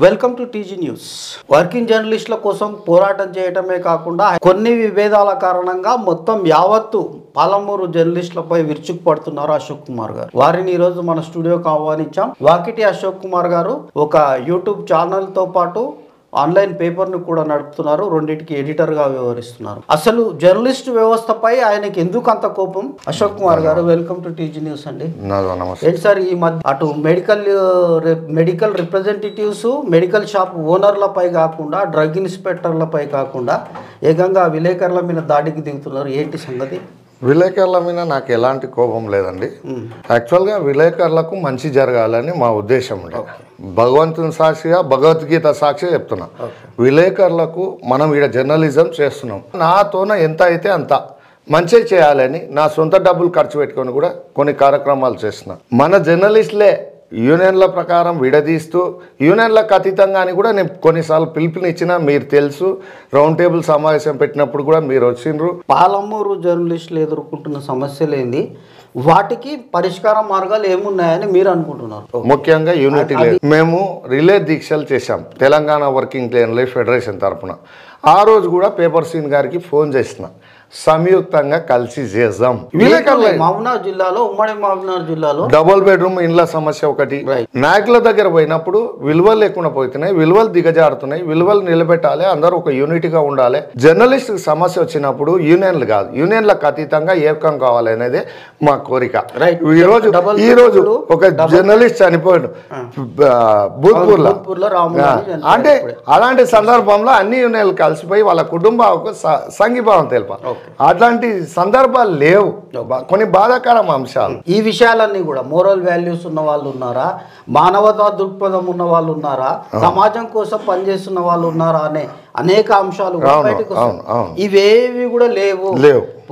Welcome to TG news. Working జర్నలిస్టుల కోసం పోరాటం చేయటమే కాకుండా కొన్ని విభేదాల కారణంగా మొత్తం యావత్తు పాలమూరు జర్నలిస్టులపై విరుచుకుపడుతున్నారు అశోక్ కుమార్ గారు. వారిని ఈరోజు మన స్టూడియోకి ఆహ్వానించాం. వాకిటి అశోక్ కుమార్ గారు ఒక యూట్యూబ్ ఛానల్తో పాటు ఆన్లైన్ పేపర్ను కూడా నడుపుతున్నారు. రెండింటికి ఎడిటర్గా వ్యవహరిస్తున్నారు. అసలు జర్నలిస్ట్ వ్యవస్థపై ఆయనకి ఎందుకు అంత కోపం? అశోక్ కుమార్ గారు, వెల్కమ్ టు టీజీ న్యూస్ అండి. ఏంటి సార్, ఈ మధ్య అటు మెడికల్ రిప్రజెంటేటివ్స్, మెడికల్ షాప్ ఓనర్లపై కాకుండా, డ్రగ్ ఇన్స్పెక్టర్లపై కాకుండా ఏకంగా విలేకరుల మీద దాడికి దిగుతున్నారు. ఏంటి సంగతి? విలేకరుల మీద నాకు ఎలాంటి కోపం లేదండి. యాక్చువల్గా విలేకరులకు మంచి జరగాలని మా ఉద్దేశం ఉండే. భగవంతుని సాక్షిగా, భగవద్గీత సాక్షిగా చెప్తున్నా, విలేకరులకు మనం ఇక్కడ జర్నలిజం చేస్తున్నాం, నాతోన ఎంత అయితే అంత మంచి చేయాలని నా సొంత డబ్బులు ఖర్చు పెట్టుకొని కూడా కొన్ని కార్యక్రమాలు చేస్తున్నా. మన జర్నలిస్టులే యూనియన్ల ప్రకారం విడదీస్తూ, యూనియన్లకు అతీతంగా అని కూడా నేను కొన్నిసార్లు పిలుపునిచ్చిన, మీరు తెలుసు. రౌండ్ టేబుల్ సమావేశం పెట్టినప్పుడు కూడా మీరు వచ్చిండ్రు. పాలమూరు జర్నలిస్టులు ఎదుర్కొంటున్న సమస్యలు ఏంది, వాటికి పరిష్కార మార్గాలు ఏమున్నాయని మీరు అనుకుంటున్నారు? ముఖ్యంగా యూనిటీ లేదు. మేము రిలే దీక్షలు చేశాం తెలంగాణ వర్కింగ్ జర్నలిస్ట్ ఫెడరేషన్ తరఫున. ఆ రోజు కూడా పేపర్ సీన్ గారికి ఫోన్ చేసిన, సంయుక్తంగా కలిసి చేద్దాం. మహబూబ్నగర్ జిల్లాలో, ఉమ్మడి మహబూబ్నగర్ జిల్లాలో డబుల్ బెడ్రూమ్ ఇండ్ల సమస్య ఒకటి. నాయకుల దగ్గర పోయినప్పుడు విలువలు లేకుండా పోతున్నాయి, విలువలు దిగజారుతున్నాయి, విలువలు నిలబెట్టాలి, అందరూ ఒక యూనిటీగా ఉండాలి. జర్నలిస్ట్ సమస్య వచ్చినప్పుడు యూనియన్లు కాదు, యూనియన్లకు అతీతంగా ఏకం కావాలి అనేది మా కోరిక. ఈ రోజు ఒక జర్నలిస్ట్ చనిపోయాడు భూత్పూర్లో. అంటే అలాంటి సందర్భంలో అన్ని యూనియన్లు కలిసిపోయి వాళ్ళ కుటుంబాలకు సంఘీభావం తెలిపాలి. అట్లాంటి సందర్భాలు లేవు. కొన్ని బాధాకరం అంశాలు. ఈ విషయాలన్నీ కూడా మోరల్ వాల్యూస్ ఉన్న వాళ్ళు ఉన్నారా, మానవతా దృక్పథం ఉన్న వాళ్ళు ఉన్నారా, సమాజం కోసం పనిచేస్తున్న వాళ్ళు ఉన్నారా అనే అనేక అంశాలు ఇవేవి కూడా లేవు.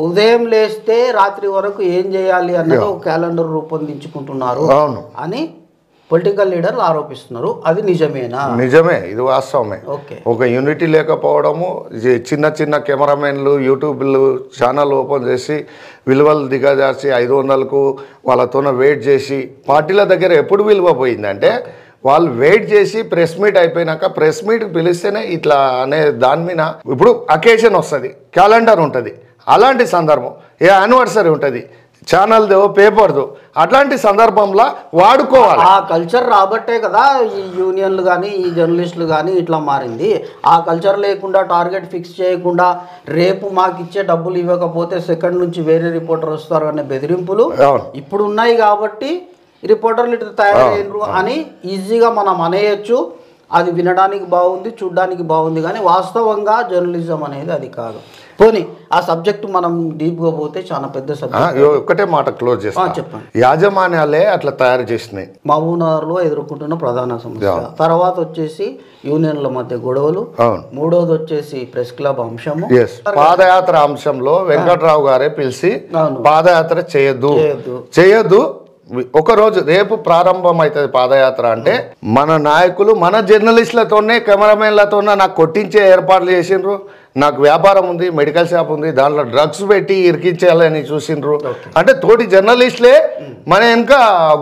ఉదయం లేస్తే రాత్రి వరకు ఏం చేయాలి అన్నది ఒక క్యాలెండర్ రూపొందించుకుంటున్నారు అని పొలిటికల్ లీడర్లు ఆరోపిస్తున్నారు. అది నిజమేనా? నిజమే, ఇది వాస్తవమే. ఒక యూనిటీ లేకపోవడము, చిన్న చిన్న కెమెరామెన్లు యూట్యూబ్లు ఛానల్ ఓపెన్ చేసి విలువలు దిగజార్చి 500కు వాళ్ళతోన వెయిట్ చేసి, పార్టీల దగ్గర ఎప్పుడు విలువ పోయిందంటే వాళ్ళు వెయిట్ చేసి ప్రెస్ మీట్ అయిపోయినాక ప్రెస్ మీట్ పిలిస్తేనే ఇట్లా అనే దాని మీద. ఇప్పుడు అకేషన్ వస్తుంది, క్యాలెండర్ ఉంటుంది, అలాంటి సందర్భం, ఏ యానివర్సరీ ఉంటుంది, ఛానల్దో పేపర్దో, అట్లాంటి సందర్భంలో వాడుకోవాలి. ఆ కల్చర్ రాబట్టే కదా ఈ యూనియన్లు కానీ ఈ జర్నలిస్టులు కానీ ఇట్లా మారింది. ఆ కల్చర్ లేకుండా, టార్గెట్ ఫిక్స్ చేయకుండా, రేపు మాకు ఇచ్చే డబ్బులు ఇవ్వకపోతే సెకండ్ నుంచి వేరే రిపోర్టర్ వస్తారు అనే బెదిరింపులు ఇప్పుడు ఉన్నాయి. కాబట్టి రిపోర్టర్లు ఇట్లా తయారయ్యారు అని ఈజీగా మనం అనేయచ్చు. అది వినడానికి బాగుంది, చూడడానికి బాగుంది, కానీ వాస్తవంగా జర్నలిజం అనేది అది కాదు. పోనీ ఆ సబ్జెక్ట్ మనం డీప్గా పోతే చాలా పెద్ద సబ్జెక్ట్. ఒకటే మాట క్లోజ్ చేస్తాను, చెప్పండి. యాజమాన్యాలే అట్లా తయారు చేసినాయి. మహబూబ్నగర్లో ఎదుర్కొంటున్న ప్రధాన సమస్య. తర్వాత వచ్చేసి యూనియన్ల మధ్య గొడవలు. మూడోది వచ్చేసి ప్రెస్ క్లబ్ అంశము. పాదయాత్ర అంశంలో వెంకట్రావు గారే పిలిచి పాదయాత్ర చేయొద్దు, ఒకరోజు రేపు ప్రారంభం అవుతుంది పాదయాత్ర అంటే మన నాయకులు మన జర్నలిస్టులతోనే, కెమెరామెన్లతోనే నాకు కొట్టించే ఏర్పాట్లు చేసిండ్రు. నాకు వ్యాపారం ఉంది, మెడికల్ షాప్ ఉంది, దాంట్లో డ్రగ్స్ పెట్టి ఇరికించాలని చూసిండ్రు. అంటే తోటి జర్నలిస్టులే మన వెనుక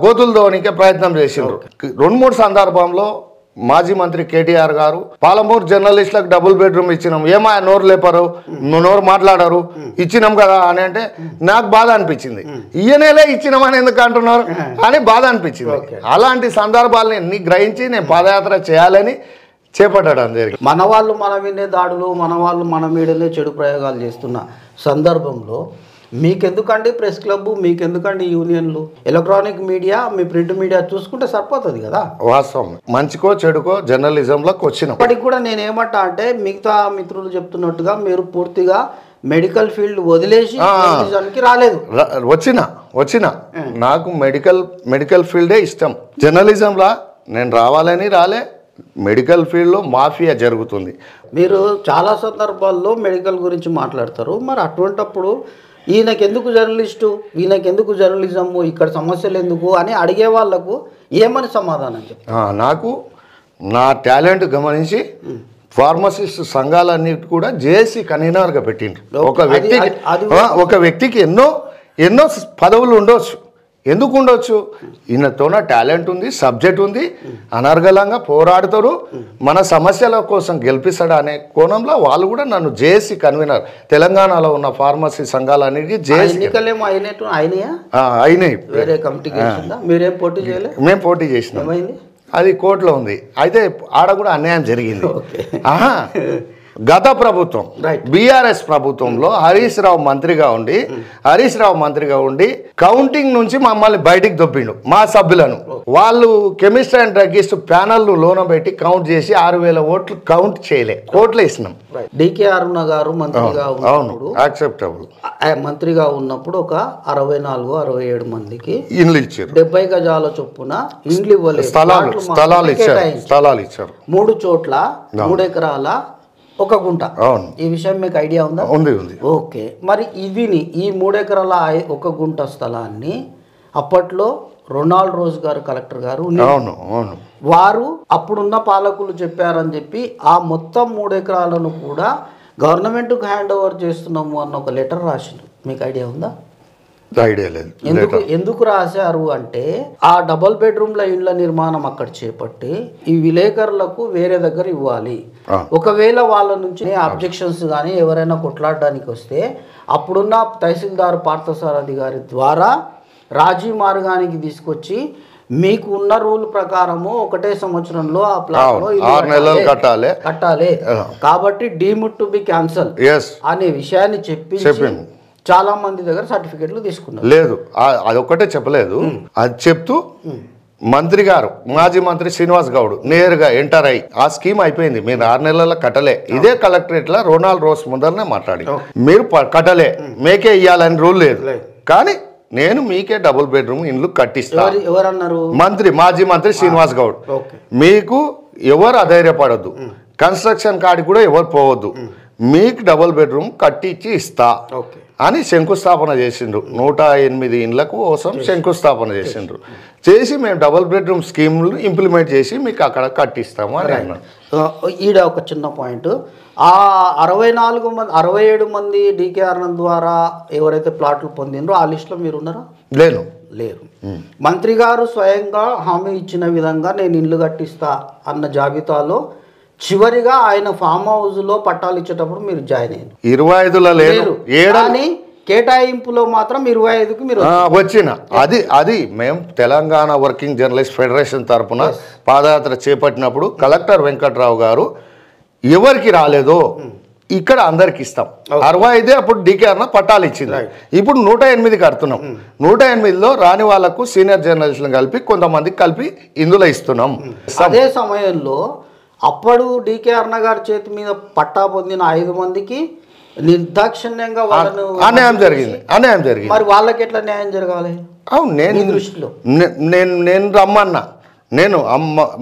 గోతులు దోవనికే ప్రయత్నం చేసిండ్రు. 2-3 సందర్భంలో మాజీ మంత్రి కేటీఆర్ గారు పాలమూరు జర్నలిస్టులకు డబుల్ బెడ్రూమ్ ఇచ్చినాం, ఏమా నోరు లేపరు, నోరు మాట్లాడారు, ఇచ్చినాం కదా అని అంటే నాకు బాధ అనిపించింది. ఈయనేలే ఇచ్చినామని ఎందుకు అంటున్నారు అని బాధ అనిపించింది. అలాంటి సందర్భాలని గ్రహించి నేను పాదయాత్ర చేయాలని చేపట్టడం జరిగింది. మన వాళ్ళు మన మీదే దాడులు, మన వాళ్ళు మన మీదనే చెడు ప్రయోగాలు చేస్తున్న సందర్భంలో మీకెందుకండి ప్రెస్ క్లబ్, మీకెందుకండి యూనియన్లు? Electronic media, me print media చూసుకుంటే సరిపోతుంది కదా. వాస్తవం, మంచికో చెడుకో జర్నలిజంలోకి వచ్చిన ఇప్పటికి కూడా నేను ఏమంటా అంటే, మిగతా మిత్రులు చెప్తున్నట్టుగా మీరు పూర్తిగా మెడికల్ ఫీల్డ్ వదిలేసి జర్నలిజానికి రాలేదు. వచ్చిన నాకు మెడికల్ ఫీల్డే ఇష్టం. జర్నలిజంలా నేను రావాలని రాలే. మెడికల్ ఫీల్డ్లో మాఫియా జరుగుతుంది. మీరు చాలా సందర్భాల్లో మెడికల్ గురించి మాట్లాడతారు. మరి అటువంటప్పుడు ఈయనకెందుకు జర్నలిస్టు, ఈయనకెందుకు జర్నలిజము, ఇక్కడ సమస్యలు ఎందుకు అని అడిగే వాళ్లకు ఏమని సమాధానం చెప్తారు? నాకు నా టాలెంట్ గమనించి ఫార్మసిస్ట్ సంఘాలన్నిటి కూడా జేఏసీ కన్వీనర్గా పెట్టిండ్రు. ఒక వ్యక్తికి ఎన్నో పదవులు ఉండవచ్చు, ఎందుకు ఉండొచ్చు? ఈయనతోన టాలెంట్ ఉంది, సబ్జెక్ట్ ఉంది, అనర్గళంగా పోరాడుతారు, మన సమస్యల కోసం గెలిపిస్తాడు అనే కోణంలో వాళ్ళు కూడా నన్ను జేఏసీ కన్వీనర్, తెలంగాణలో ఉన్న ఫార్మసీ సంఘాలన్నిటికీ జేఏసీ అయినాయి. మీరేం పోటీ చేయలేదు? మేము పోటీ చేసినాం, అది కోర్టులో ఉంది. అయితే ఆడ కూడా అన్యాయం జరిగింది. గత ప్రభుత్వం బీఆర్ఎస్ ప్రభుత్వంలో హరీష్ రావు మంత్రిగా ఉండి కౌంటింగ్ నుంచి మమ్మల్ని బయటికి దొబ్బిండు, మా సభ్యులను. వాళ్ళు కెమిస్ట్రీ అండ్ డ్రగ్గిస్ట్ ప్యానల్ లోన పెట్టి కౌంట్ చేసి 6,000 ఓట్లు కౌంట్ చేయలే, కోర్టులో ఇచ్చినాం. డికే అరుణ గారు మంత్రిగా యాక్సెప్టబుల్ మంత్రిగా ఉన్నప్పుడు ఒక 64-67 మందికి ఇండ్లు ఇచ్చారు, 70 గజాల చొప్పున ఇండ్లు ఇవ్వలేదు, స్థలాలు ఇచ్చారు. 3 చోట్ల 3 ఎకరాల 1 గుంట. ఈ విషయం మీకు ఐడియా ఉందా? ఉంది. ఓకే, మరి ఈ 3 ఎకరాల 1 గుంట స్థలాన్ని అప్పట్లో రొనాల్డ్ రోజ్ గారు కలెక్టర్ గారు వారు అప్పుడున్న పాలకులు చెప్పారని చెప్పి ఆ మొత్తం 3 ఎకరాలను కూడా గవర్నమెంట్కి హ్యాండ్ ఓవర్ చేస్తున్నాము అన్న ఒక లెటర్ రాసింది. మీకు ఐడియా ఉందా? ఐడియా లేదు. ఎందుకు రాశారు అంటే ఆ డబుల్ బెడ్రూమ్ల ఇండ్ల నిర్మాణం అక్కడ చేపట్టి ఈ విలేకరులకు వేరే దగ్గర ఇవ్వాలి. ఒకవేళ వాళ్ళ నుంచి అబ్జెక్షన్స్ కానీ ఎవరైనా కొట్లాడడానికి వస్తే అప్పుడున్న తహసీల్దార్ పార్థసారథి గారి ద్వారా రాజీ మార్గానికి తీసుకొచ్చి మీకు ఉన్న రూల్ ప్రకారము 1 సంవత్సరంలో ఆ ప్లాట్ 6 నెలలు కట్టాలి కాబట్టి డీమ్డ్ టు బి క్యాన్సల్ అనే విషయాన్ని చెప్పి చాలా మంది దగ్గర సర్టిఫికెట్లు తీసుకున్నారు. లేదు, అదొక్కటే చెప్పలేదు. అది చెప్తూ మంత్రి గారు, మాజీ మంత్రి శ్రీనివాస్ గౌడ్ నేరుగా ఎంటర్ అయ్యి ఆ స్కీమ్ అయిపోయింది, మీరు 6 నెలల కట్టలే, ఇదే కలెక్టరేట్ లో రొనాల్డ్ రోస్ ముందరనే మాట్లాడి మీరు కట్టలే, మీకే ఇయ్యాలని రూల్ లేదు, కానీ నేను మీకే డబుల్ బెడ్రూమ్ ఇండ్లు కట్టిస్తా. ఎవరన్నారు? మాజీ మంత్రి శ్రీనివాస్ గౌడ్. మీకు ఎవరు అధైర్యపడద్దు, కన్స్ట్రక్షన్ కాడికి కూడా ఎవరు పోవద్దు, మీకు డబుల్ బెడ్రూమ్ కట్టించి ఇస్తా అని శంకుస్థాపన చేసిండ్రు. 108 ఇండ్ల కోసం శంకుస్థాపన చేసి మేము డబుల్ బెడ్రూమ్ స్కీమ్లు ఇంప్లిమెంట్ చేసి మీకు అక్కడ కట్టిస్తాము అని అన్నాడు. ఈడ ఒక చిన్న పాయింట్, ఆ 67 మంది డీకే ఆనంద్ ద్వారా ఎవరైతే ప్లాట్లు పొందినరో ఆ లిస్టులో మీరు ఉన్నారా? లేరు. మంత్రి గారు స్వయంగా హామీ ఇచ్చిన విధంగా నేను ఇల్లు కట్టిస్తా అన్న జాబితాలో చివరిగా ఆయన ఫామ్ హౌస్ లో పట్టాలు ఇచ్చేటప్పుడు మీరు జాయిన్ అయ్యారు. 25లో లేరు, కానీ కేటాయింపులో మాత్రం 25కి మీరు వచ్చిన. అది మేము తెలంగాణ వర్కింగ్ జర్నలిస్ట్ ఫెడరేషన్ తరఫున పాదయాత్ర చేపట్టినప్పుడు కలెక్టర్ వెంకట్రావు గారు ఎవరికి రాలేదో ఇక్కడ అందరికి ఇస్తాం, 65 అప్పుడు డీకే అన్న పట్టాలు ఇచ్చింది, ఇప్పుడు 108 కడుతున్నాం. 108లో రాని వాళ్లకు సీనియర్ జర్నలిస్టులను కలిపి కొంతమందికి కలిపి ఇందులో ఇస్తున్నాం. అదే సమయంలో అప్పుడు డీకే అరుణ గారి చేతి మీద పట్టా పొందిన 5 మందికి నిర్దాక్షిణ్యంగా వాళ్ళను అన్యాయం జరిగింది. మరి వాళ్ళకి ఎట్లా న్యాయం జరగాలి? అవును, నేను రమ్మన్నా, నేను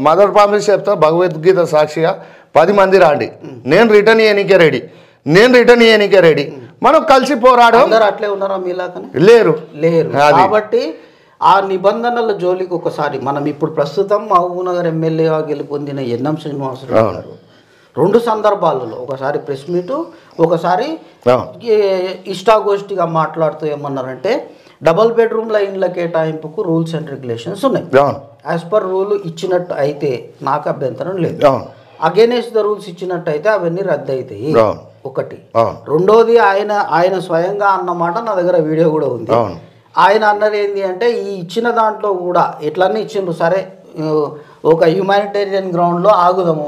మదర్ ప్రామిస్ చెప్తా, భగవద్గీత సాక్షిగా 10 మంది రాండి, నేను రిటర్న్ చేయనికే రెడీ, మనం కలిసి పోరాడు. అట్లే ఉన్నారా మీలాకనే? లేరు. కాబట్టి ఆ నిబంధనల జోలికి ఒకసారి మనం ఇప్పుడు ప్రస్తుతం మహబూబ్నగర్ ఎమ్మెల్యేగా గెలుపొందిన ఎన్ఎం శ్రీనివాసరావు గారు 2 సందర్భాలలో, ఒకసారి ప్రెస్ మీటు, ఒకసారి ఇష్టాగోష్ఠిగా మాట్లాడుతూ ఏమన్నారంటే డబుల్ బెడ్రూమ్ల ఇండ్ల కేటాయింపుకు రూల్స్ అండ్ రెగ్యులేషన్స్ ఉన్నాయి, యాజ్ పర్ రూల్ ఇచ్చినట్టు అయితే నాకు అభ్యంతరం లేదు, అగైనెస్ట్ ద రూల్స్ ఇచ్చినట్టు అయితే అవన్నీ రద్దు అవుతాయి. ఒకటి. రెండోది ఆయన స్వయంగా అన్నమాట నా దగ్గర వీడియో కూడా ఉంది. ఆయన అన్నది ఏంటి అంటే ఈ ఇచ్చిన దాంట్లో కూడా ఎట్లన్నీ ఇచ్చిండ్రు, సరే ఒక హ్యూమానిటేరియన్ గ్రౌండ్లో ఆగుదాము,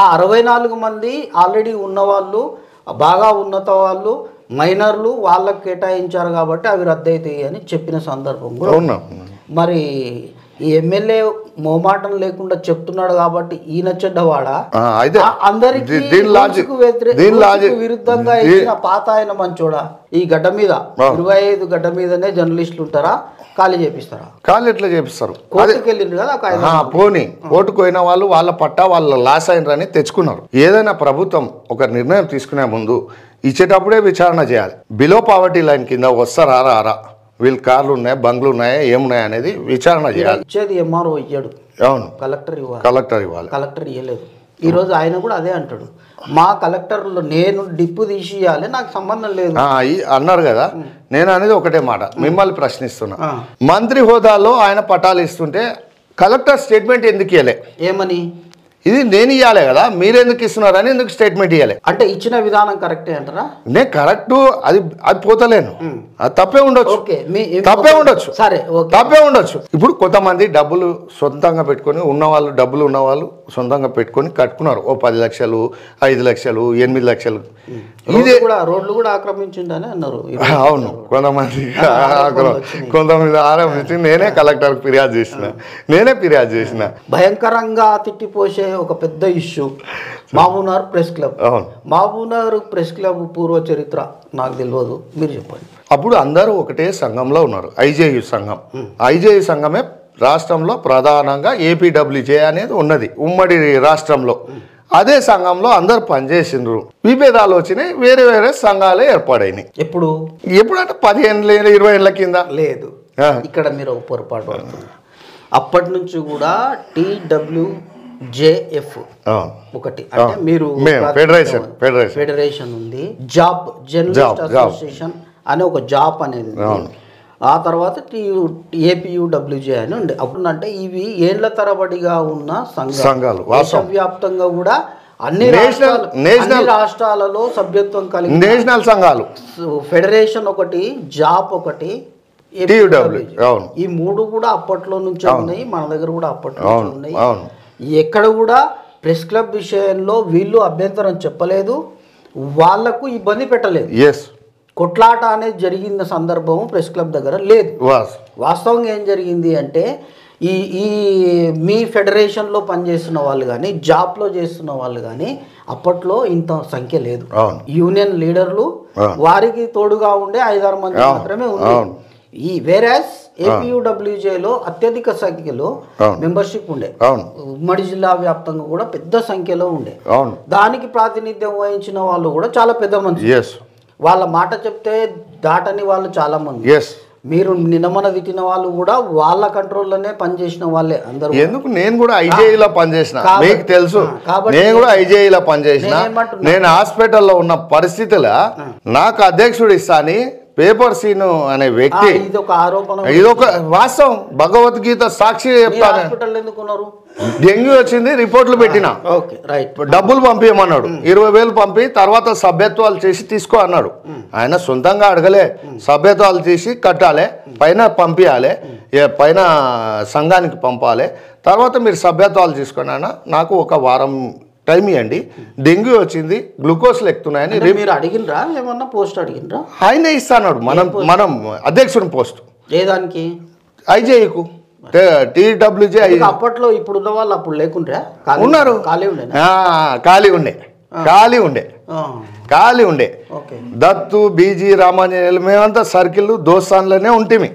ఆ 64 మంది ఆల్రెడీ ఉన్నవాళ్ళు, బాగా ఉన్నత వాళ్ళు, మైనర్లు వాళ్ళకు కేటాయించారు కాబట్టి అవి రద్దు అవుతాయి అని చెప్పిన సందర్భం కూడా. మరి ఈ ఎమ్మెల్యే మోమాటం లేకుండా చెప్తున్నాడు కాబట్టి ఈయన చెడ్డవాడా? అందరికీ విరుద్ధంగా ఇచ్చిన పాత ఆయన మంచోడా? ఈ గడ్డ మీద 25 గడ్డ మీదనే జర్నలిస్టులు ఉంటారా? ఖాళీ చేపిస్తారా? ఖాళీ ఎట్లా చేపిస్తారు? కోర్టుకు వెళ్ళిండ్రు కదా, పోనీ కోర్టుకు పోయిన వాళ్ళు వాళ్ళ పట్టా వాళ్ళ లాస్ అయినరని తెచ్చుకున్నారు. ఏదైనా ప్రభుత్వం ఒక నిర్ణయం తీసుకునే ముందు ఇచ్చేటప్పుడే విచారణ చేయాలి. బిలో పావర్టీ లైన్ కింద వస్తారా రారా, వీళ్ళు కార్లు ఉన్నాయి, బంగ్లు ఉన్నాయా, ఏమున్నాయా అనేది విచారణ చేయాలి. ఇచ్చేది ఎంఆర్ఓ ఇయ్యాడు, అవును, కలెక్టర్ ఇవ్వాలి. కలెక్టర్ ఇవ్వలేదు. ఈరోజు ఆయన కూడా అదే అంటాడు, మా కలెక్టర్లో నేను డిప్పు తీసి ఇవ్వాలి, నాకు సంబంధం లేదు అన్నారు కదా. నేను అనేది ఒకటే మాట, మిమ్మల్ని ప్రశ్నిస్తున్నా. మంత్రి హోదాలో ఆయన పటాలు ఇస్తుంటే కలెక్టర్ స్టేట్మెంట్ ఎందుకు ఇవ్వలే? ఏమని? ఇది నేను ఇవ్వాలి కదా, మీరెందుకు ఇస్తున్నారని ఎందుకు స్టేట్మెంట్ ఇవ్వాలి? అంటే ఇచ్చిన విధానం కరెక్టే అంటారా? నేను కరెక్ట్, అది పోతలేను, అది తప్పే ఉండొచ్చు, తప్పే ఉండొచ్చు, సరే తప్పే ఉండొచ్చు. ఇప్పుడు కొంతమంది డబ్బులు సొంతంగా పెట్టుకొని ఉన్నవాళ్ళు, డబ్బులు ఉన్నవాళ్ళు సొంతంగా పెట్టుకొని కట్టుకున్నారు, ఓ 10 లక్షలు, 5 లక్షలు, 8 లక్షలు. ఇదే రోడ్లు కూడా ఆక్రమించిందని అన్నారు. అవును, కొంతమంది ఆరంభించి నేనే కలెక్టర్ ఫిర్యాదు చేసిన. భయంకరంగా తిట్టిపోసే ఒక పెద్ద issue Mahabubnagar press club. Mahabubnagar press club పూర్వ చరిత్ర నాకు తెలియదు, మీరు చెప్పండి. అప్పుడు అందరూ ఒకటే సంఘంలో ఉన్నారు, ఐజేయు సంఘం. ఐజేయు సంఘమే రాష్ట్రంలో ప్రధానంగా ఏపీడబ్ల్యూజే అనేది ఉన్నది ఉమ్మడి రాష్ట్రంలో. అదే సంఘంలో అందరు పనిచేసిండ్రు, విభేదాలు వచ్చినాయి, వేరే వేరే సంఘాలే ఏర్పాడైనాయి. ఎప్పుడంటే 15 ఏళ్ళ 20 ఏళ్ళ కింద లేదు. ఇక్కడ మీరు ఒక పొరపాటు పడుతున్నారు. అప్పటి నుంచి కూడా TWJF ఒకటి, అంటే మీరు ఫెడరేషన్ ఉంది, జాబ్ జర్నలిస్ట్ అసోసియేషన్ అనే ఒక జాబ్ అనేది, ఆ తర్వాత APUWJ అని ఉండే. అప్పుడు అంటే ఇవి ఏళ్ల తరబడిగా ఉన్న సంఘాలు, దేశవ్యాప్తంగా కూడా అన్ని రాష్ట్రాలలో సభ్యత్వం కలిగి నేషనల్ సంఘాలు, ఫెడరేషన్ ఒకటి, జాబ్ ఒకటి, ఈ 3 కూడా అప్పట్లో నుంచి ఉన్నాయి, మన దగ్గర కూడా అప్పట్లో ఉన్నాయి. ఎక్కడ కూడా ప్రెస్ క్లబ్ విషయంలో వీళ్ళు అభ్యంతరం చెప్పలేదు, వాళ్లకు ఇబ్బంది పెట్టలేదు. కొట్లాట అనేది జరిగిన సందర్భం ప్రెస్ క్లబ్ దగ్గర లేదు. వాస్తవంగా ఏం జరిగింది అంటే ఈ మీ ఫెడరేషన్లో పనిచేస్తున్న వాళ్ళు కానీ, జాబ్లో చేస్తున్న వాళ్ళు కానీ అప్పట్లో ఇంత సంఖ్య లేదు. యూనియన్ లీడర్లు వారికి తోడుగా ఉండే 5-6 మంది మాత్రమే ఉంది. ఈ వేరాస్ APUWJలో అత్యధిక సంఖ్యలో మెంబర్షిప్ ఉండే, ఉమ్మడి జిల్లా వ్యాప్తంగా కూడా పెద్ద సంఖ్యలో ఉండే. దానికి ప్రాతినిధ్యం వహించిన వాళ్ళు కూడా చాలా పెద్ద మంది, వాళ్ళ మాట చెప్తే దాటని వాళ్ళు చాలా మంది. మీరు నిన్నమన తిట్టిన వాళ్ళు కూడా వాళ్ళ కంట్రోల్లోనే పనిచేసిన వాళ్ళే అందరూ. ఎందుకు నేను కూడా ఐజేఈలో పనిచేసిన, మీకు తెలుసు. నేను కూడా ఐజేఈలో పనిచేసిన. నేను హాస్పిటల్లో ఉన్న పరిస్థితిలో నాకు అధ్యక్షుడు ఇస్తాని పేపర్ సీను అనే వ్యక్తి, ఇదొక వాస్తవం, భగవద్గీత సాక్షి చెప్తాను. డెంగ్యూ వచ్చింది, రిపోర్ట్లు పెట్టిన, డబ్బులు పంపించమన్నాడు, 20,000 పంపి తర్వాత సభ్యత్వాలు చేసి తీసుకో అన్నాడు. ఆయన సొంతంగా అడగలే, సభ్యత్వాలు చేసి కట్టాలి, పైన పంపించాలి, పైన సంఘానికి పంపాలి, తర్వాత మీరు సభ్యత్వాలు తీసుకుని అన్న నాకు ఒక వారం టైం ఇవ్వండి, డెంగ్యూ వచ్చింది, గ్లూకోజ్లు ఎక్కుతున్నాయని. మీరు అడిగినరా ఏమన్నా పోస్ట్ అడిగినరా? ఆయనే ఇస్తాడు, మనం అధ్యక్షుని పోస్ట్. ఏదానికి? ఐజేయుకు, TWJ. అప్పట్లో ఇప్పుడున్న వాళ్ళు అప్పుడు లేకుండా ఉన్నారు, ఖాళీ ఉండే. దత్తు, బీజీ, రామాంజనేయులు మేమంతా సర్కిల్ దోస్తాన్లోనే ఉంటేమి.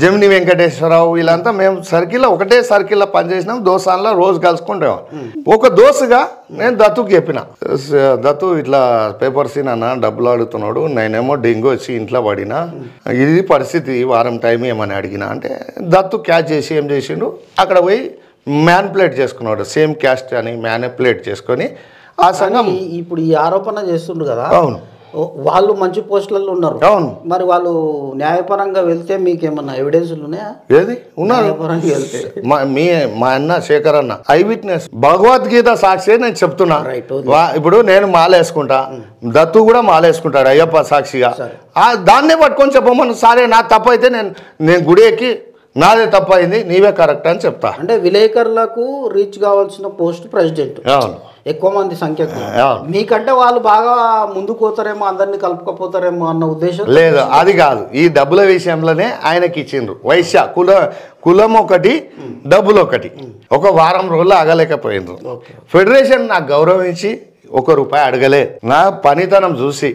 జమిని వెంకటేశ్వరరావు వీళ్ళంతా మేము సర్కిల్లో ఒకటే సర్కిల్లో పనిచేసినాం, దోస్తాన్లో రోజు కలుసుకుంటాం. ఒక దోస్తుగా నేను దత్తుకి చెప్పిన, దత్తు ఇట్లా పేపర్ సీన్ అన్న డబ్బులు అడుగుతున్నాడు, నేనేమో డెంగ్యూ వచ్చి ఇంట్లో పడినా, ఇది పరిస్థితి, వారం టైం ఏమని అడిగినా అంటే దత్తు క్యాచ్ చేసి ఏం చేసిండు, అక్కడ పోయి మ్యానిపులేట్ చేసుకున్నాడు, సేమ్ క్యాస్ట్ అని మ్యానిపులేట్ చేసుకొని ఆ సంఘం. ఇప్పుడు ఈ ఆరోపణ చేస్తుండ్రు కదా, వాళ్ళు మంచి పోస్టులలో ఉన్నారు. మరి వాళ్ళు న్యాయపరంగా వెళ్తే మీకేమన్నా ఎవిడెన్స్లు ఉన్నాయా? ఏది ఉన్నారు, మా అన్న శేఖర్ అన్న ఐ విట్నెస్, భగవద్గీత సాక్షి నేను చెప్తున్నా. ఇప్పుడు నేను మాలేసుకుంటా, దత్తు కూడా మాలేసుకుంటాడు అయ్యప్ప సాక్షిగా, దాన్నే పట్టుకొని చెప్పమని, సరే నా తప్పు అయితే నేను గుడి ఎక్కి నాదే తప్పైంది, నీవే కరెక్ట్ అని చెప్తా. అంటే విలేకరులకు రీచ్ కావాల్సిన పోస్ట్ ప్రెసిడెంట్, ఎక్కువ మంది సంఖ్యకు, మీకంటే వాళ్ళు బాగా ముందుకు పోతారేమో, అందరినీ కలుపుకపోతారేమో అన్న ఉద్దేశం లేదు. అది కాదు, ఈ డబ్బుల విషయంలోనే ఆయనకి ఇచ్చిండ్రు. వైశ్య కులం ఒకటి, డబ్బులు ఒకటి, ఒక వారం రోజులు ఆగలేకపోయిండ్రు. ఫెడరేషన్ నాకు గౌరవించి ₹1 అడగలే, నా పనితనం చూసి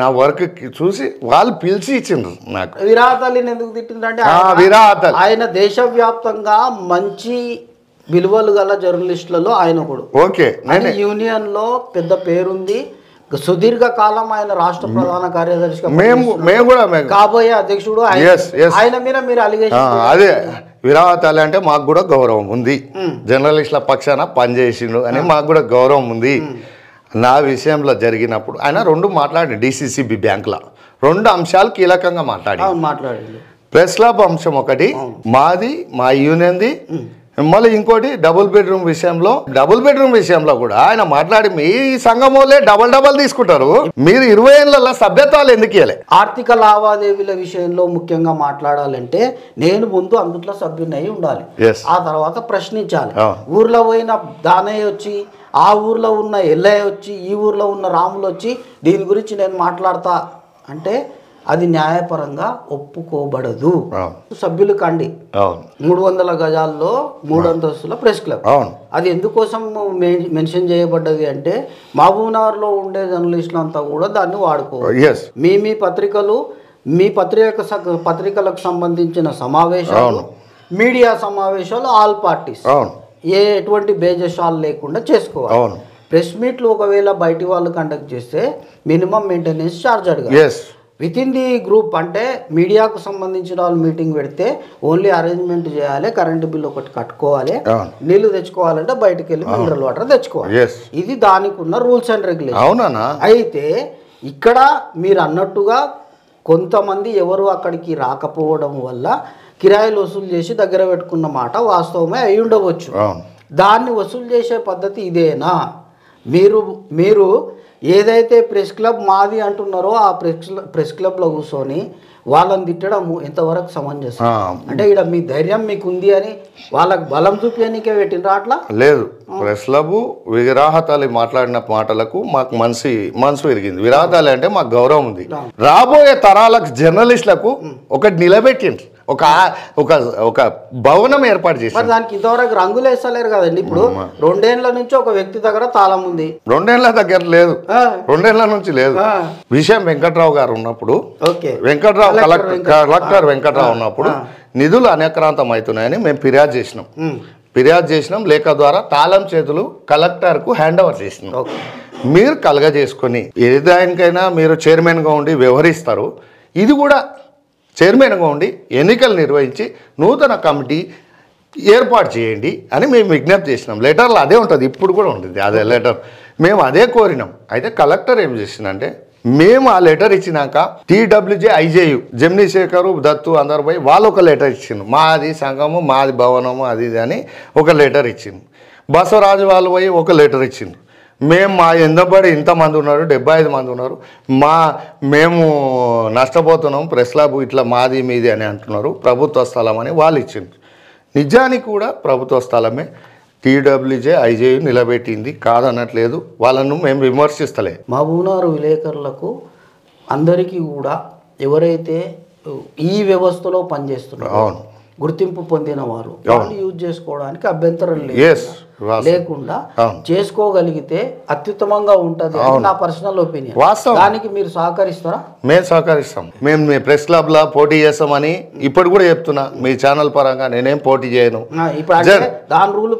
నా వర్క్ చూసి వాళ్ళు పిలిచి ఇచ్చిండ్రు నాకు. విరాట్ అలీని ఎందుకు తిట్టిందంటే ఆయన దేశవ్యాప్తంగా మంచి విలువలు గల జర్నలిస్టులలో ఆయన కూడా. యూనియన్ లో పెద్ద పేరుంది, సుదీర్ఘ కాలం ఆయన రాష్ట్ర ప్రధాన కార్యదర్శిగా మేము కూడా కాబోయే అధ్యక్షుడు ఆయన మీద మీరు అలిగేషన్ అదే విరాహతాలి అంటే మాకు కూడా గౌరవం ఉంది, జర్నలిస్టుల పక్షాన పనిచేసిండు అని మాకు కూడా గౌరవం ఉంది. నా విషయంలో జరిగినప్పుడు ఆయన 2 మాట్లాడి DCCB బ్యాంకులో 2 అంశాలు కీలకంగా మాట్లాడి ప్రెస్ క్లబ్ అంశం ఒకటి మాది, మా యూనియన్ది, మళ్ళీ ఇంకోటి డబుల్ బెడ్రూమ్ విషయంలో కూడా ఆయన మాట్లాడి మీ సంఘం వాళ్ళే డబల్ తీసుకుంటారు, మీరు 20 ఏళ్ళ సభ్యత్వాలు ఎందుకు ఇవ్వలే? ఆర్థిక లావాదేవీల విషయంలో ముఖ్యంగా మాట్లాడాలంటే నేను ముందు అందుట్లో సభ్యునై ఉండాలి, ఆ తర్వాత ప్రశ్నించాలి. ఊర్లో పోయిన దానయ్య వచ్చి, ఆ ఊర్లో ఉన్న ఎల్లయ్య వచ్చి, ఈ ఊర్లో ఉన్న రాములు వచ్చి దీని గురించి నేను మాట్లాడతా అంటే అది న్యాయపరంగా ఒప్పుకోబడదు. సభ్యులు కండి 300 గజాల్లో 3 అంతస్తుల ప్రెస్ క్లబ్. అది ఎందుకోసం మెన్షన్ చేయబడ్డది అంటే మహబూబ్నగర్లో ఉండే జర్నలిస్టులు అంతా కూడా దాన్ని వాడుకోవాలి. మీ పత్రికలు, మీ పత్రికలకు సంబంధించిన సమావేశాలు, మీడియా సమావేశాలు ఆల్ పార్టీస్ ఎటువంటి బేజషాలు లేకుండా చేసుకోవాలి. ప్రెస్ మీట్లు ఒకవేళ బయటి వాళ్ళు కండక్ట్ చేస్తే మినిమం మెయింటెనెన్స్ ఛార్జ్ అడగాలి. విత్ ఇన్ ది గ్రూప్ అంటే మీడియాకు సంబంధించిన వాళ్ళు మీటింగ్ పెడితే ఓన్లీ అరేంజ్మెంట్ చేయాలి, కరెంటు బిల్ ఒకటి కట్టుకోవాలి, నీళ్లు తెచ్చుకోవాలంటే బయటకు వెళ్ళి మినరల్ వాటర్ తెచ్చుకోవాలి. ఇది దానికి ఉన్న రూల్స్ అండ్ రెగ్యులేషన్. అయితే ఇక్కడ మీరు అన్నట్టుగా కొంతమంది ఎవరు అక్కడికి రాకపోవడం వల్ల కిరాయిలు వసూలు చేసి దగ్గర పెట్టుకున్న మాట వాస్తవమే అయి ఉండవచ్చు. దాన్ని వసూలు చేసే పద్ధతి ఇదేనా? మీరు ఏదైతే ప్రెస్ క్లబ్ మాది అంటున్నారో ఆ ప్రెస్ క్లబ్లో కూర్చొని వాళ్ళని తిట్టడం ఎంతవరకు సమంజసం? అంటే ఇక్కడ మీ ధైర్యం మీకు ఉంది అని వాళ్ళకి బలం చూపించడానికే పెట్టినరా? అట్లా లేదు. ప్రెస్ క్లబ్ విరాహతాలి మాట్లాడిన మాటలకు మాకు మనసు విరిగింది. విరాహతాలి అంటే మాకు గౌరవం ఉంది. రాబోయే తరాలకు జర్నలిస్టులకు ఒకటి నిలబెట్టిండ్రు, ఒక భవనం ఏర్పాటు చేసి. దానికి ఇంతవరకు రంగులు వేస్తలేరు కదండి. ఇప్పుడు 2 ఏళ్ల నుంచి ఒక వ్యక్తి దగ్గర తాళం ఉంది. 2 ఏళ్ల దగ్గర లేదు, 2 ఏళ్ల నుంచి లేదు. విషయం వెంకట్రావు గారు ఉన్నప్పుడు, కలెక్టర్ వెంకట్రావు ఉన్నప్పుడు నిధులు అనేక్రాంతం అవుతున్నాయని మేము ఫిర్యాదు చేసినాం. లేఖ ద్వారా తాళం చేతులు కలెక్టర్కు హ్యాండ్ ఓవర్ చేసినాం. మీరు కలగజేసుకొని ఏదానికైనా మీరు చైర్మన్గా ఉండి వ్యవహరిస్తారు, ఇది కూడా చైర్మన్గా ఉండి ఎన్నికలు నిర్వహించి నూతన కమిటీ ఏర్పాటు చేయండి అని మేము విజ్ఞప్తి చేసినాం. లెటర్లో అదే ఉంటుంది, ఇప్పుడు కూడా ఉంటుంది అదే లెటర్. మేము అదే కోరినాం. అయితే కలెక్టర్ ఏం చేసిందంటే, మేము ఆ లెటర్ ఇచ్చినాక TWJ IJU జమ్ని శేఖరు దత్తు అందరు పోయి వాళ్ళు ఒక లెటర్ ఇచ్చిండు, మాది సంఘము, మాది భవనము, అది ఇది అని ఒక లెటర్ ఇచ్చిండు. బసవరాజు వాళ్ళు పోయి ఒక లెటర్ ఇచ్చిండు. మేము మా ఎందబడి ఇంతమంది ఉన్నారు, 75 మంది ఉన్నారు, మేము నష్టపోతున్నాం, ప్రెస్ క్లబ్ ఇట్లా మాది మీది అని అంటున్నారు, ప్రభుత్వ స్థలం అని వాళ్ళు ఇచ్చింది. నిజానికి కూడా ప్రభుత్వ స్థలమే. TWJ IJU నిలబెట్టింది, కాదనట్లేదు, వాళ్ళను మేము విమర్శిస్తలే. మహబూబ్నగర్ విలేకరులకు అందరికీ కూడా ఎవరైతే ఈ వ్యవస్థలో పనిచేస్తున్నారో గుర్తింపు పొందిన వారు వాళ్ళు యూజ్ చేసుకోవడానికి అభ్యంతరం లేకుండా చేసుకోగలిగితే అత్యుత్తమంగా ఉంటుంది అని నా పర్సనల్ ఒపీనియన్. దానికి మీరు సహకరిస్తారా? మేము సహకరిస్తాం. మేము మీ ప్రెస్ క్లబ్ లా పోటీ చేస్తామని ఇప్పుడు కూడా చెప్తున్నా. మీ ఛానల్ పరంగా నేనేం పోటీ చేయను. ఇప్పుడు దాని రూల్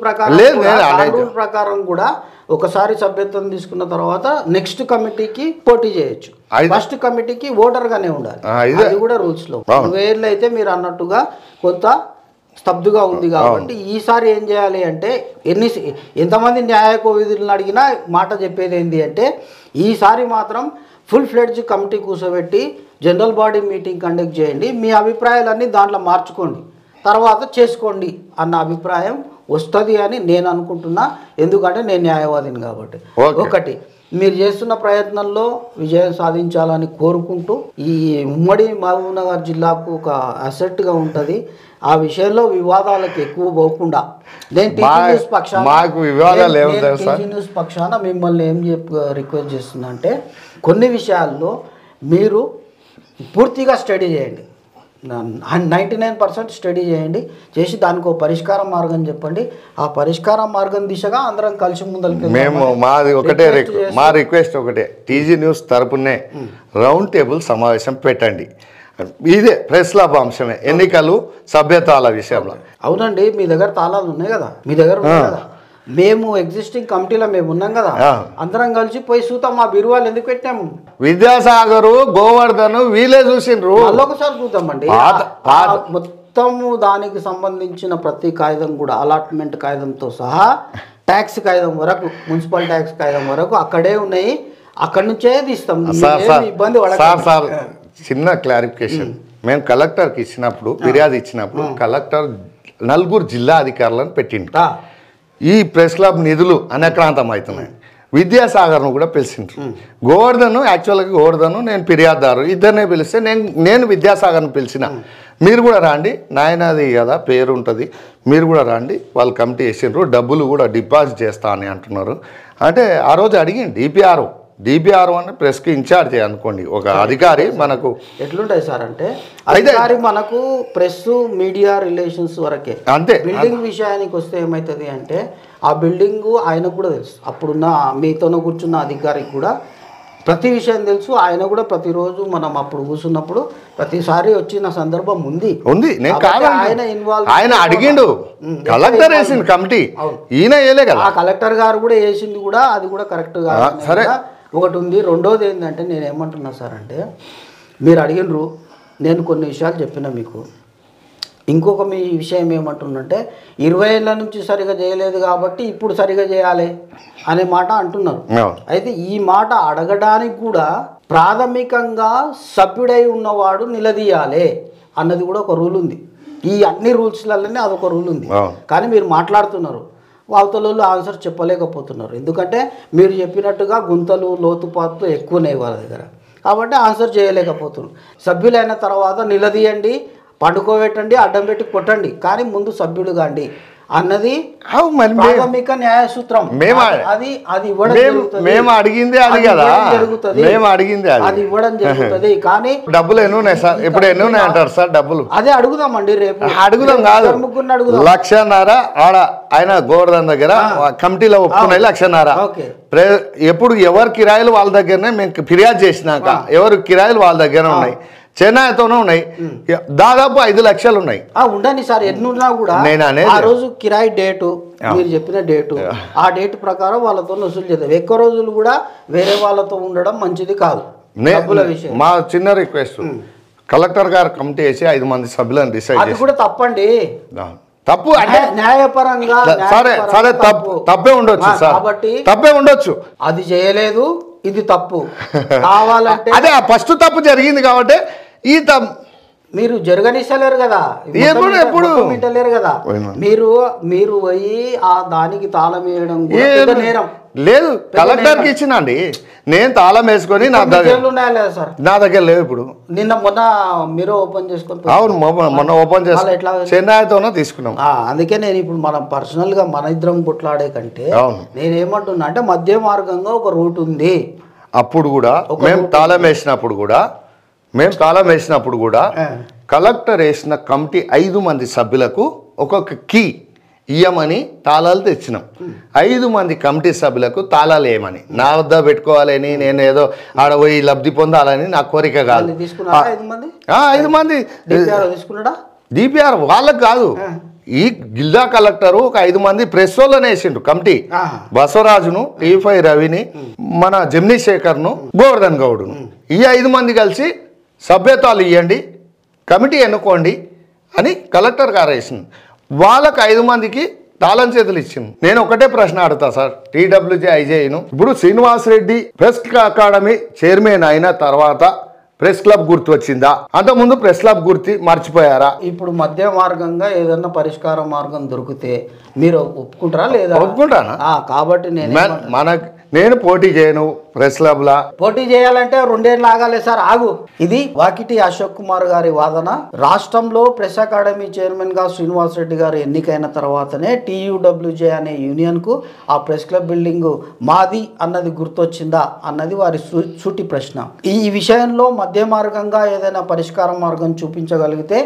ప్రకారం కూడా ఒకసారి సభ్యత్వం తీసుకున్న తర్వాత నెక్స్ట్ కమిటీకి పోటీ చేయొచ్చు. ఫస్ట్ కమిటీకి ఓటర్ గానే ఉండాలి. అది కూడా రూల్స్ లో. 2000 అయితే మీరు అన్నట్టుగా కొంత స్తబ్దుగా ఉంది కాబట్టి ఈసారి ఏం చేయాలి అంటే, ఎంతమంది న్యాయ కోవిధులను అడిగినా మాట చెప్పేది ఏంటి అంటే, ఈసారి మాత్రం ఫుల్ ఫ్లెడ్జ్ కమిటీ కూర్చోబెట్టి జనరల్ బాడీ మీటింగ్ కండక్ట్ చేయండి, మీ అభిప్రాయాలన్నీ దాంట్లో మార్చుకోండి, తర్వాత చేసుకోండి అన్న అభిప్రాయం వస్తుంది అని నేను అనుకుంటున్నా. ఎందుకంటే నేను న్యాయవాదిని కాబట్టి. ఒకటి, మీరు చేస్తున్న ప్రయత్నంలో విజయం సాధించాలని కోరుకుంటూ, ఈ ఉమ్మడి మహబూబ్నగర్ జిల్లాకు ఒక అసెట్గా ఉంటుంది. ఆ విషయంలో వివాదాలకు ఎక్కువ పోకుండా నేను టీజీ న్యూస్ పక్షాన మిమ్మల్ని ఏం రిక్వెస్ట్ చేస్తున్నా అంటే, కొన్ని విషయాల్లో మీరు పూర్తిగా స్టడీ చేయండి, 99% స్టడీ చేసి దానికి ఒక పరిష్కార మార్గం చెప్పండి. ఆ పరిష్కార మార్గం దిశగా అందరం కలిసి ముందరికి. మేము మా రిక్వెస్ట్ ఒకటే, టీజీ న్యూస్ తరపునే రౌండ్ టేబుల్ సమావేశం పెట్టండి. ఇదే ప్రెస్ క్లబ్ అంశమే, ఎన్నికలు సభ్యతాల విషయంలో. అవునండి, మీ దగ్గర తాళాలు ఉన్నాయి కదా, మీ దగ్గర ఉన్నాయి కదా, మేము ఎగ్జిస్టింగ్ కమిటీలో మేము ఉన్నాం కదా, అందరం కలిసి పోయి చూద్దాం మా బిరువాలు ఎందుకు పెట్టాము. విద్యాసాగరు, గోవర్ధన్ వీళ్ళే చూసిండ్రు. మళ్ళొకసారి చూద్దామండి. మొత్తము దానికి సంబంధించిన ప్రతి కాగితం కూడా అలాట్మెంట్ కాగితంతో సహా ట్యాక్స్ కాగితం వరకు, మున్సిపల్ ట్యాక్స్ కాగితం వరకు అక్కడే ఉన్నాయి. అక్కడి నుంచే తీస్తాం. ఇబ్బంది సార్ చిన్న క్లారిఫికేషన్, మేము కలెక్టర్కి ఇచ్చినప్పుడు ఫిర్యాదు ఇచ్చినప్పుడు కలెక్టర్ 4 జిల్లా అధికారులను పెట్టిండు. ఈ ప్రెస్ క్లబ్ నిధులు అనక్రాంతం అవుతున్నాయి. విద్యాసాగర్ను కూడా పిలిచిండ్రు. గోవర్ధన్, యాక్చువల్గా గోవర్ధన్ నేను ఫిర్యాదుదారు, ఇద్దరినే పిలిస్తే నేను విద్యాసాగర్ను పిలిచిన, మీరు కూడా రాండి నాయనది కదా పేరు ఉంటుంది, మీరు కూడా రాండి. వాళ్ళు కమిటీ వేసిండ్రు, డబ్బులు కూడా డిపాజిట్ చేస్తా అని అంటున్నారు. అంటే ఆ రోజు అడిగింది డిపిఆర్ఓ అని ప్రెస్కి ఇన్ఛార్జ్ అనుకోండి, ఒక అధికారి మనకు ఎట్లుంటాయి సార్ అంటే అధికారి మనకు ప్రెస్ మీడియా రిలేషన్స్ వరకే అంతే. బిల్డింగ్ విషయానికి వస్తే ఏమవుతుంది అంటే ఆ బిల్డింగ్ ఆయనకు కూడా తెలుసు, అప్పుడున్న మీతోనే కూర్చున్న అధికారికి కూడా ప్రతి విషయం తెలుసు. ఆయన కూడా ప్రతిరోజు మనం అప్పుడు కూర్చున్నప్పుడు ప్రతిసారి వచ్చిన సందర్భం ఉంది. ఆయన ఇన్వాల్వ్, ఆయన అడిగిండు, కలెక్టర్ వేసింది కమిటీ, ఈయన వేయలే కదా. ఆ కలెక్టర్ గారు కూడా వేసింది కూడా, అది కూడా కరెక్ట్ గా సరే ఒకటి ఉంది. రెండోది ఏంటంటే నేను ఏమంటున్నా సార్ అంటే, మీరు అడిగినరు, నేను కొన్ని విషయాలు చెప్పిన మీకు. ఇంకొక మీ విషయం ఏమంటున్నంటే 20 ఏళ్ళ నుంచి సరిగా చేయలేదు కాబట్టి ఇప్పుడు సరిగా చేయాలి అనే మాట అంటున్నారు. అయితే ఈ మాట అడగడానికి కూడా ప్రాథమికంగా సభ్యుడై ఉన్నవాడు నిలదీయాలి అన్నది కూడా ఒక రూల్ ఉంది. ఈ అన్ని రూల్స్లలోనే అదొక రూల్ ఉంది. కానీ మీరు మాట్లాడుతున్నారు, వాళ్ళతో ఆన్సర్ చెప్పలేకపోతున్నారు. ఎందుకంటే మీరు చెప్పినట్టుగా గుంతలు లోతుపాతు ఎక్కువనే వాళ్ళ దగ్గర, కాబట్టి ఆన్సర్ చేయలేకపోతున్నారు. సభ్యులైన తర్వాత నిలదీయండి, పండుకోబెట్టండి, అడ్డం పెట్టి కొట్టండి, కానీ ముందు సభ్యుడు కాండి అన్నది ప్రాథమిక న్యాయ సూత్రం. అది మేము అడిగింది అది కదా, మేము అడిగింది అది ఇవ్వడం జరుగుతుంది. కానీ డబ్బులు ఎన్ని ఉన్నాయి సార్, ఇప్పుడు ఎన్ని ఉన్నాయి అంటారు సార్ డబ్బులు? అదే అడుగుదామండి, రేపు అడుగుదాం కాదు, 1,50,000 ఆడ ఆయన గోవర్ధన్ దగ్గర కమిటీలో ఒప్పుకున్నాయి 1,50,000. ఎప్పుడు ఎవరు కిరాయిలు వాళ్ళ దగ్గరనే మేము ఫిర్యాదు చేసినాక ఎవరు కిరాయిలు వాళ్ళ దగ్గర ఉన్నాయి, చెన్నైతోనే ఉన్నాయి, దాదాపు 5 లక్షలు ఉన్నాయి. ఉండండి సార్, ఎన్నున్నా కూడా ఆ రోజు కిరాయి డేటు మీరు చెప్పిన డేటు, ఆ డేట్ ప్రకారం వాళ్ళతో వసూలు చేద్దాం. ఎక్కువ రోజులు కూడా వేరే వాళ్ళతో ఉండడం మంచిది కాదు. మా చిన్న రిక్వెస్ట్, కలెక్టర్ గారు కమిటీ వేసి 5 మంది సభ్యులను డిసైడ్ అది కూడా తప్పండి, తప్పు అంటే న్యాయపరంగా సరే సరే తప్పే ఉండొచ్చు సార్, కాబట్టి తప్పే ఉండొచ్చు. అది చేయలేదు, ఇది తప్పు కావాలంటే అదే ఫస్ట్ తప్పు జరిగింది కాబట్టి ఈ మీరు జరగనిస్తలేరు కదా, ఎప్పుడు వింటలేరు కదా. మీరు పోయి ఆ దానికి తాళం వేయడం నేరం లేదు. కలెక్టర్కి ఇచ్చినండి, నేను తాళం వేసుకొని నా దగ్గర లేవు. ఇప్పుడు మొన్న మీరు ఓపెన్ చేసుకొని, అవును మొన్న ఓపెన్ చేసి చెన్నైతోనే తీసుకున్నాం. అందుకే నేను ఇప్పుడు మనం పర్సనల్ గా మన ఇద్దరం కొట్లాడే కంటే నేనేమంటున్నా అంటే మధ్య మార్గంగా ఒక రూట్ ఉంది. అప్పుడు కూడా మేము తాళం వేసినప్పుడు కూడా కలెక్టర్ వేసిన కమిటీ 5 మంది సభ్యులకు ఒక్కొక్క కీ ఇయ్యమని తాళాలు తెచ్చినాం. 5 మంది కమిటీ సభ్యులకు తాళాలు వేయమని, నా వద్ద పెట్టుకోవాలని, నేను ఏదో ఆడ పోయి లబ్ధి పొందాలని నా కోరిక కాదు. 5 మంది డిపిఆర్ వాళ్ళకు కాదు, ఈ జిల్లా కలెక్టరు ఒక 5 మంది ప్రెస్ వాళ్ళనే వేసిండు కమిటీ. బసవరాజును, టీ5 రవిని, మన జమినీ శేఖర్ను, గోవర్ధన్ గౌడ్ను, ఈ 5 మంది కలిసి సభ్యత్వాలు ఇవ్వండి, కమిటీ ఎన్నుకోండి అని కలెక్టర్ గారు వేసింది. వాళ్ళకు 5 మందికి తాళం చేతులు ఇచ్చింది. నేను ఒకటే ప్రశ్న అడుగుతా సార్, టీడబ్ల్యూజే ఐజేను, ఇప్పుడు Srinivas Reddy press academy chairman అయిన తర్వాత ప్రెస్ క్లబ్ గుర్తు వచ్చిందా? అంతకుముందు ప్రెస్ క్లబ్ గుర్తి మర్చిపోయారా? ఇప్పుడు మధ్య మార్గంగా ఏదన్నా పరిష్కార మార్గం దొరికితే మీరు ఒప్పుకుంటారా లేదా? ఒప్పుకుంటానా? కాబట్టి నేను పోటీ చేయను ప్రెస్ క్లబ్ లా. పోటీ చేయాలంటే 2 ఏళ్ళు ఆగాలి సార్. ఆగు. ఇది వాకిటి అశోక్ కుమార్ గారి వాదన. రాష్ట్రంలో ప్రెస్ అకాడమీ చైర్మన్ గా శ్రీనివాస్ రెడ్డి గారు ఎన్నికైన తర్వాతనే TUWJ అనే యూనియన్ కు ఆ ప్రెస్ క్లబ్ బిల్డింగ్ మాది అన్నది గుర్తొచ్చిందా అన్నది వారి సూటి ప్రశ్న. ఈ విషయంలో మధ్య మార్గంగా ఏదైనా పరిష్కార మార్గం చూపించగలిగితే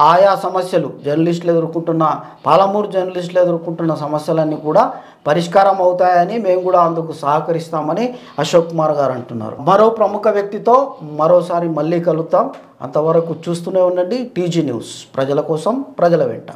ఆయా సమస్యలు జర్నలిస్టులు ఎదుర్కొంటున్న, పాలమూరు జర్నలిస్టులు ఎదుర్కొంటున్న సమస్యలన్నీ కూడా పరిష్కారం అవుతాయని మేము కూడా అందుకు సహకరిస్తామని అశోక్ కుమార్ గారు అంటున్నారు. మరో ప్రముఖ వ్యక్తితో మరోసారి మళ్ళీ కలుద్దాం. అంతవరకు చూస్తూనే ఉండండి TG న్యూస్, ప్రజల కోసం ప్రజల వెంట.